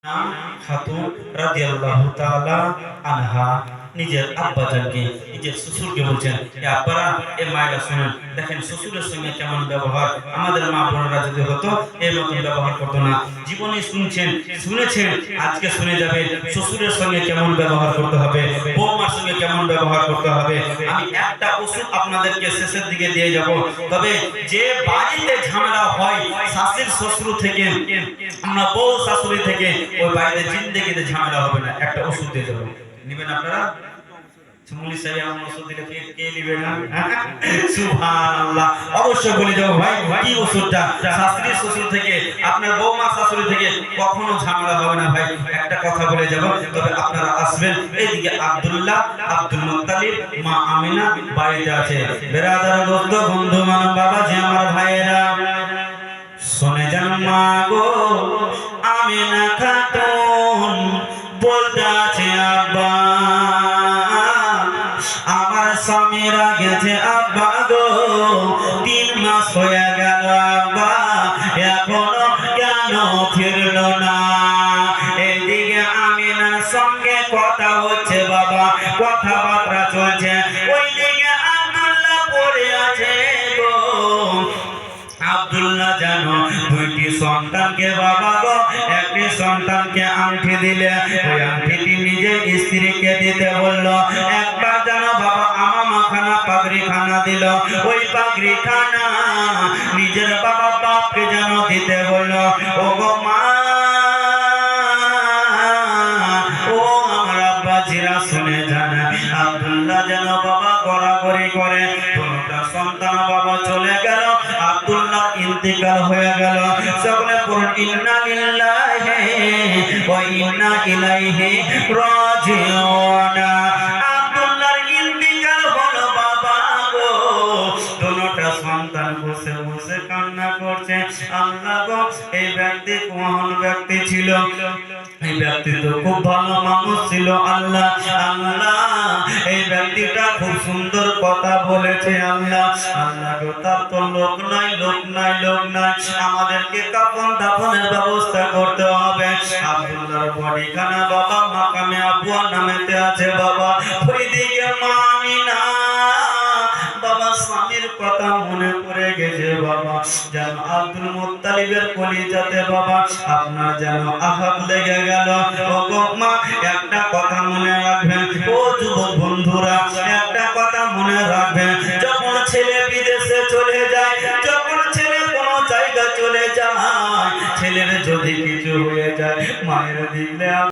খাতুন রাদিয়াল্লাহু তাআলা আনহা নিজের আব্বাজানকে নিজের শ্বশুরকে বলছেন, এ আব্বারা, এ মায়েরা শুনেন, দেখেন শ্বশুরের সঙ্গে কেমন ব্যবহার। আমাদের মা বোনেরা যদি হতো এর মতন ব্যবহার করতো না। জীবনে শুনেছেন, আজকে শুনে যাবেন শ্বশুরের সঙ্গে কেমন ব্যবহার করতে হবে, বৌমার সঙ্গে কেমন ব্যবহার করতে হবে। আমি একটা ওষুধ আপনাদেরকে শেষের দিকে দিয়ে যাব। তবে যে বাড়িতে ঝামেলা হয় শাশুড়ি শ্বশুর থেকে, আমরা বউ শাশুড়ি থেকে, ওই বাড়িতে জিন্দেগিতে ঝামেলা হবে না। একটা ওষুধ দিয়ে দেবো, নিবেন আপনারা? মুলি সাহেব এমন ওষুধ দিলে কে নিবে না? সুবহানাল্লাহ, অবশ্যই বলে যাবো ভাই, কি ওষুধটা? শাশুড়ি শ্বশুর থেকে, আপনার বৌমা শাশুড়ি থেকে কখনো ঝামেলা হবে না ভাই। একটা কথা বলে যাব, তবে আপনারা আসবেন। এইদিকে আব্দুল্লাহ, আব্দুল মুত্তালিব, মা আমিনা বাড়িতে আছে। বেরাদার, দোস্ত, বন্ধু, মান, বাবা, যে আমার ভাইয়েরা শুনে যান, মা গো আমিনা খাতুন বলতে আছে, আব্বা আমার স্বামীরা গেছে আব্বা গো, 3 মাস হয়ে গেল আব্বা, এখনো কেন ফিরলো না? এদিকে আমিনার সঙ্গে কথা হচ্ছে বাবা, কথাবার্তা চলছে। ওইদিকে আব্দুল্লাহ পড়ে আছে গো। আব্দুল্লাহ জানো 2টি সন্তানকে বাবা গো, একটি সন্তানকে আংটি দিলে, ওই আংটিটি নিজে স্ত্রীকে দিতে বললো। একবার জানো বাবা আমামাখানা পাগড়িখানা দিল, ওই পাগড়িখানা নিজের বাবা বাপকে যেন দিতে বললো। ও গো মা, ও আমার আব্বা জিরা শুনে যান, আব্দুল্লাহ যেন বাবা গড়াগড়ি করে। দুটা সন্তান বাবা চলে গেল, আব্দুল্লাহ ইন্তেকাল হয়ে গেল। সকলে পড়ুন, ইন্না লিল্লাহি ওয়া ইন্না ইলাইহি রাজিউন। আব্দুল্লাহর ইন্তেকাল হলো বাবা গো। দুটা সন্তান বসে বসে কান্না করছে। আল্লাহ গো, এই ব্যক্তি কোন ব্যক্তি ছিল? এই ব্যক্তি তো খুব ভালো মানুষ ছিল। আল্লাহ, আল্লাহ, এই ব্যক্তিটা খুব সুন্দর কথা বলেছে। আল্লাহ, আল্লাহ গো, তার তো লোক নাই, লোক নাই, লোক নাই। আমাদেরকে কাফন দাফনের ব্যবস্থা করতে হবে। আব্দুল্লাহর বডিখানা বাবা মাকামে আবুয়া নামেতে আছে বাবা। ওইদিকে মা আমিনা বাবা স্বামীর কথা মনে পড়ে গেছে বাবা। যেন আব্দুল মুত্তালিবের কলিজাতে বাবা আপনার যেন আঘাত লেগে গেল। ও গো মা, একটা কথা মনে রাখবেন, ও যুবক বন্ধুরা, একটা কথা মনে রাখবেন, যখন ছেলে বিদেশে চলে যায়, যখন ছেলে কোনো জায়গা চলে যায়, ছেলের যদি কিছু হয়ে যায়, মায়ের দিলে